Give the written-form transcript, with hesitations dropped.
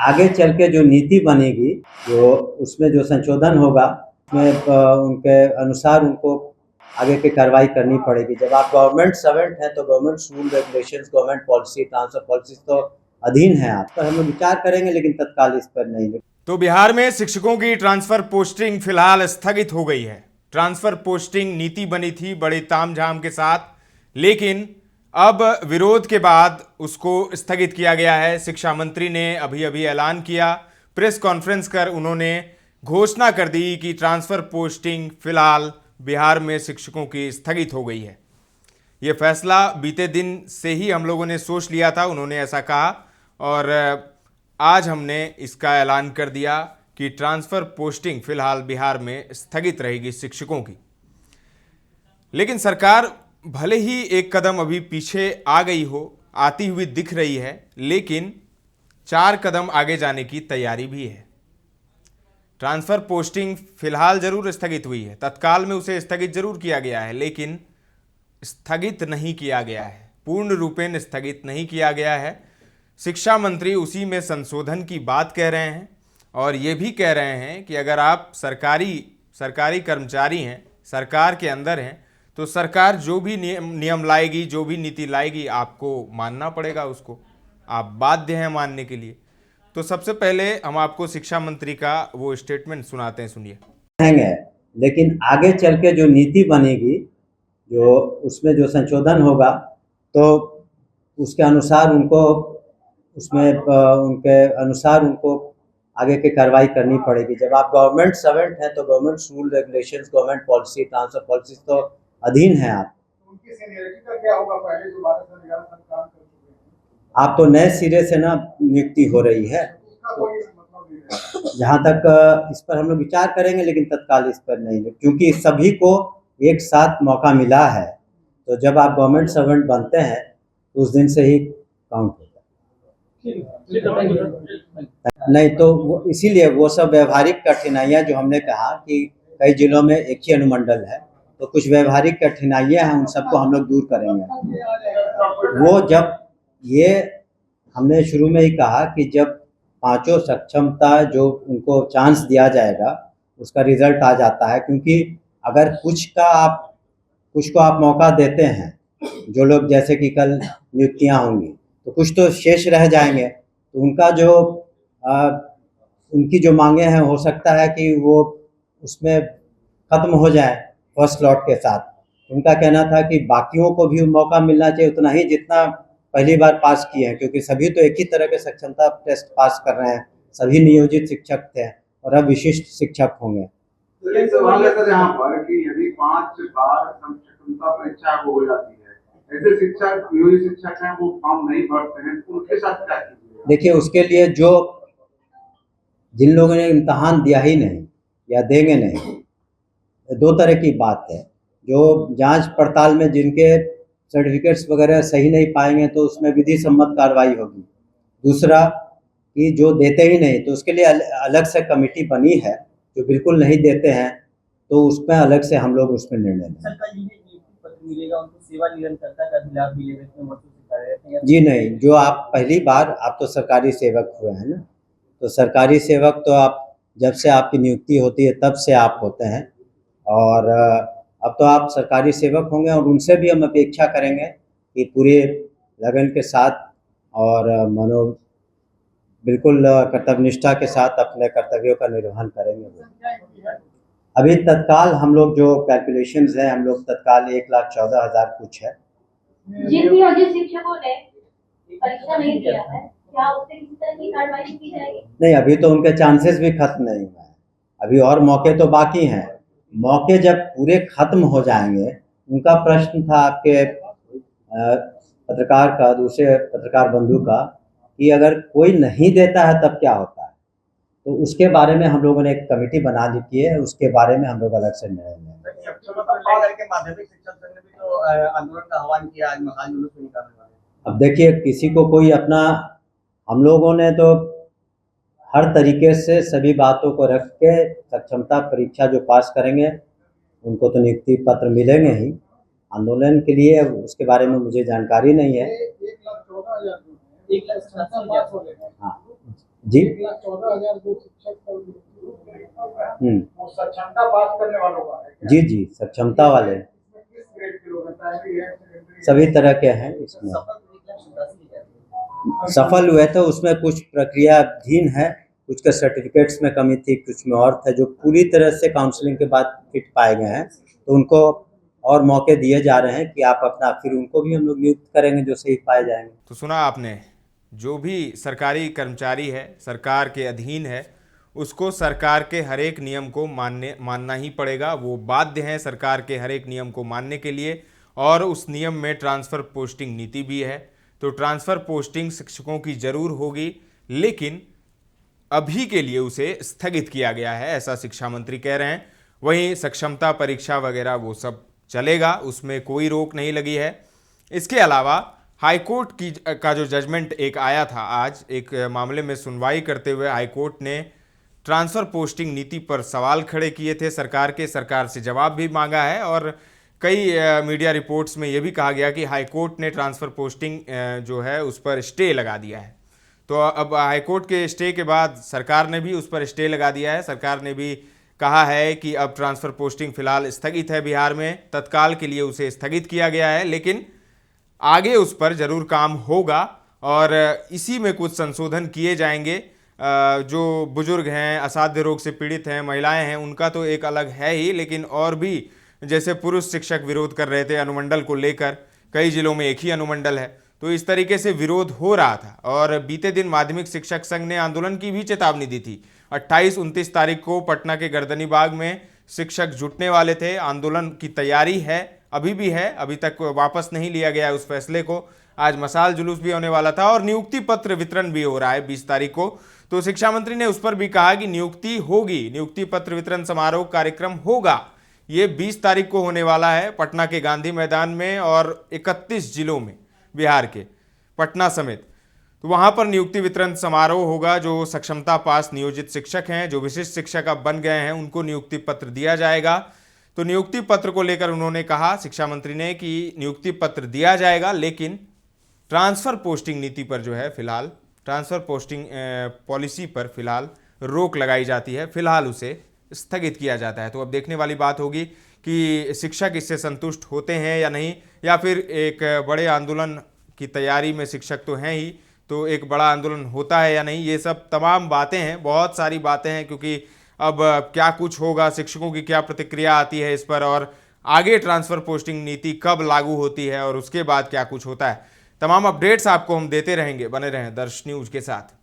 आगे चल के जो नीति बनेगी, जो उसमें जो संशोधन होगा, उसमें उनके अनुसार उनको आगे की कार्रवाई करनी पड़ेगी। जब आप गवर्नमेंट सर्वेंट हैं तो government rule regulations, government policy, transfer policies तो अधीन है आप पर। हम लोग विचार करेंगे, लेकिन तत्काल इस पर नहीं। तो बिहार में शिक्षकों की ट्रांसफर पोस्टिंग फिलहाल स्थगित हो गई है। ट्रांसफर पोस्टिंग नीति बनी थी बड़े तामझाम के साथ, लेकिन अब विरोध के बाद उसको स्थगित किया गया है। शिक्षा मंत्री ने अभी ऐलान किया, प्रेस कॉन्फ्रेंस कर उन्होंने घोषणा कर दी कि ट्रांसफर पोस्टिंग फिलहाल बिहार में शिक्षकों की स्थगित हो गई है। ये फैसला बीते दिन से ही हम लोगों ने सोच लिया था, उन्होंने ऐसा कहा, और आज हमने इसका ऐलान कर दिया कि ट्रांसफर पोस्टिंग फिलहाल बिहार में स्थगित रहेगी शिक्षकों की। लेकिन सरकार भले ही एक कदम अभी पीछे आ गई हो, आती हुई दिख रही है, लेकिन 4 कदम आगे जाने की तैयारी भी है। ट्रांसफर पोस्टिंग फिलहाल जरूर स्थगित हुई है, तत्काल में उसे स्थगित जरूर किया गया है, लेकिन स्थगित नहीं किया गया है, पूर्ण रूपेण स्थगित नहीं किया गया है। शिक्षा मंत्री उसी में संशोधन की बात कह रहे हैं और ये भी कह रहे हैं कि अगर आप सरकारी कर्मचारी हैं, सरकार के अंदर हैं, तो सरकार जो भी नियम लाएगी, जो भी नीति लाएगी, आपको मानना पड़ेगा, उसको आप बाध्य हैं मानने के लिए। तो सबसे पहले हम आपको शिक्षा मंत्री का वो स्टेटमेंट सुनाते हैं, सुनिए। लेकिन आगे चल के जो नीति बनेगी, जो उसमें जो संशोधन होगा, तो उसके अनुसार उनको आगे की कार्रवाई करनी पड़ेगी। जब आप गवर्नमेंट सर्वेंट हैं तो government rule regulations, government policy, transfer policies तो अधीन है आप। उनकी सीनियरिटी का क्या होगा? पहले जो 12 साल 11 साल काम कर चुके हैं, आप तो नए सिरे से ना नियुक्ति हो रही है। जहाँ तक इस पर हम लोग विचार करेंगे, लेकिन तत्काल इस पर नहीं, क्योंकि सभी को एक साथ मौका मिला है। तो जब आप गवर्नमेंट सर्वेंट बनते हैं तो उस दिन से ही काउंट होता है। नहीं तो इसीलिए वो सब व्यवहारिक कठिनाइयाँ जो हमने कहा कि कई जिलों में एक ही अनुमंडल है, तो कुछ व्यवहारिक कठिनाइयाँ हैं, उन सबको हम लोग दूर करेंगे। वो जब ये हमने शुरू में ही कहा कि जब पांचों सक्षमता जो उनको चांस दिया जाएगा, उसका रिजल्ट आ जाता है। क्योंकि अगर कुछ को आप मौका देते हैं, जो लोग जैसे कि कल नियुक्तियां होंगी, तो कुछ तो शेष रह जाएंगे, तो उनकी जो मांगे हैं, हो सकता है कि वो उसमें खत्म हो जाए फर्स्ट लॉट के साथ। उनका कहना था कि बाकियों को भी मौका मिलना चाहिए उतना ही जितना पहली बार पास किए हैं, क्योंकि सभी तो एक ही तरह के सक्षमता टेस्ट पास कर रहे हैं, सभी नियोजित शिक्षक थे और अब विशिष्ट शिक्षक होंगे। तो एक सवाल है सर यहाँ पर कि यदि 5 बार सक्षमता परीक्षा हो जाती है, ऐसे शिक्षक नियोजित शिक्षक हैं वो फॉर्म नहीं भरते हैं, तो उनके साथ क्या कीजिए? देखिए, उसके लिए जिन लोगों ने इम्तहान दिया ही नहीं या देंगे नहीं, 2 तरह की बात है। जो जांच पड़ताल में जिनके सर्टिफिकेट्स वगैरह सही नहीं पाएंगे, तो उसमें विधि सम्मत कार्रवाई होगी। दूसरा कि जो देते ही नहीं, तो उसके लिए अलग से कमेटी बनी है। जो बिल्कुल नहीं देते हैं, तो उसमें अलग से हम लोग उसमें निर्णय लेंगे। जी नहीं, जो आप पहली बार, आप तो सरकारी सेवक हुए हैं ना, तो सरकारी सेवक तो आप जब से आपकी नियुक्ति होती है तब से आप होते हैं, और अब तो आप सरकारी सेवक होंगे, और उनसे भी हम अपेक्षा करेंगे कि पूरे लगन के साथ और बिल्कुल कर्तव्यनिष्ठा के साथ अपने कर्तव्यों का निर्वहन करेंगे। अभी तत्काल हम लोग जो कैलकुलेशंस हैं, हम लोग तत्काल 1,14,000 कुछ है। जिन नियोजित शिक्षकों ने परीक्षा नहीं दिया है, क्या उससे किसी तरह की कार्रवाई की जाएगी? नहीं, अभी तो उनके चांसेस भी खत्म नहीं हुए हैं, अभी और मौके तो बाकी हैं। मौके जब पूरे खत्म हो जाएंगे, उनका प्रश्न था आपके पत्रकार का, दूसरे पत्रकार बंधु का, कि अगर कोई नहीं देता है तब क्या होता है। तो उसके बारे में हम लोगों ने एक कमेटी बना ली है, उसके बारे में हम लोग अलग से निर्णय लेंगे। माध्यमिक शिक्षक संघ ने भी तो आंदोलन का आह्वान किया, आज महाजुलूस निकालने वाले। अब देखिए, किसी को कोई अपना, हम लोगों ने तो हर तरीके से सभी बातों को रख के सक्षमता परीक्षा जो पास करेंगे उनको तो नियुक्ति पत्र मिलेंगे ही। आंदोलन के लिए उसके बारे में मुझे जानकारी नहीं है। हाँ जी 1,14,000 जो शिक्षक का हम्म वो सक्षमता पास करने वालों का है क्या? जी जी सक्षमता वाले इसमें किस ग्रेड के लोग हैं? प्राइमरी है, सेकेंडरी है? सभी तरह के हैं इसमें। सफल हुए तो उसमें कुछ प्रक्रियाधीन है, कुछ के सर्टिफिकेट्स में कमी थी, कुछ में और था। जो पूरी तरह से काउंसलिंग के बाद फिट पाए गए हैं तो उनको और मौके दिए जा रहे हैं कि आप अपना, फिर उनको भी हम लोग नियुक्त करेंगे जो सही पाए जाएंगे। तो सुना आपने, जो भी सरकारी कर्मचारी है, सरकार के अधीन है, उसको सरकार के हर एक नियम को मानना ही पड़ेगा। वो बाध्य हैं सरकार के हर एक नियम को मानने के लिए, और उस नियम में ट्रांसफ़र पोस्टिंग नीति भी है। तो ट्रांसफ़र पोस्टिंग शिक्षकों की ज़रूर होगी, लेकिन अभी के लिए उसे स्थगित किया गया है, ऐसा शिक्षा मंत्री कह रहे हैं। वहीं सक्षमता परीक्षा वगैरह वो सब चलेगा, उसमें कोई रोक नहीं लगी है। इसके अलावा हाईकोर्ट का जो जजमेंट एक आया था आज, एक मामले में सुनवाई करते हुए हाईकोर्ट ने ट्रांसफ़र पोस्टिंग नीति पर सवाल खड़े किए थे सरकार से जवाब भी मांगा है। और कई मीडिया रिपोर्ट्स में यह भी कहा गया कि हाईकोर्ट ने ट्रांसफ़र पोस्टिंग जो है उस पर स्टे लगा दिया है। तो अब हाईकोर्ट के स्टे के बाद सरकार ने भी उस पर स्टे लगा दिया है। सरकार ने भी कहा है कि अब ट्रांसफ़र पोस्टिंग फिलहाल स्थगित है बिहार में, तत्काल के लिए उसे स्थगित किया गया है, लेकिन आगे उस पर ज़रूर काम होगा और इसी में कुछ संशोधन किए जाएंगे। जो बुजुर्ग हैं, असाध्य रोग से पीड़ित हैं, महिलाएं हैं, उनका तो एक अलग है ही, लेकिन और भी जैसे पुरुष शिक्षक विरोध कर रहे थे अनुमंडल को लेकर, कई जिलों में एक ही अनुमंडल है, तो इस तरीके से विरोध हो रहा था। और बीते दिन माध्यमिक शिक्षक संघ ने आंदोलन की भी चेतावनी दी थी। 28-29 तारीख को पटना के गर्दनीबाग में शिक्षक जुटने वाले थे। आंदोलन की तैयारी है, अभी भी है, अभी तक वापस नहीं लिया गया है उस फैसले को। आज मसाल जुलूस भी होने वाला था और नियुक्ति पत्र वितरण भी हो रहा है 20 तारीख को। तो शिक्षा मंत्री ने उस पर भी कहा कि नियुक्ति होगी, नियुक्ति पत्र वितरण समारोह कार्यक्रम होगा। ये 20 तारीख को होने वाला है पटना के गांधी मैदान में और 31 जिलों में बिहार के, पटना समेत। तो वहाँ पर नियुक्ति वितरण समारोह होगा। जो सक्षमता पास नियोजित शिक्षक हैं, जो विशिष्ट शिक्षक अब बन गए हैं, उनको नियुक्ति पत्र दिया जाएगा। तो नियुक्ति पत्र को लेकर उन्होंने कहा, शिक्षा मंत्री ने, कि नियुक्ति पत्र दिया जाएगा, लेकिन ट्रांसफ़र पोस्टिंग नीति पर जो है फिलहाल, ट्रांसफ़र पोस्टिंग पॉलिसी पर फिलहाल रोक लगाई जाती है, फिलहाल उसे स्थगित किया जाता है। तो अब देखने वाली बात होगी कि शिक्षक इससे संतुष्ट होते हैं या नहीं, या फिर एक बड़े आंदोलन की तैयारी में शिक्षक तो हैं ही, तो एक बड़ा आंदोलन होता है या नहीं। ये सब तमाम बातें हैं, बहुत सारी बातें हैं, क्योंकि अब क्या कुछ होगा, शिक्षकों की क्या प्रतिक्रिया आती है इस पर, और आगे ट्रांसफ़र पोस्टिंग नीति कब लागू होती है और उसके बाद क्या कुछ होता है। तमाम अपडेट्स आपको हम देते रहेंगे, बने रहें दर्श न्यूज़ के साथ।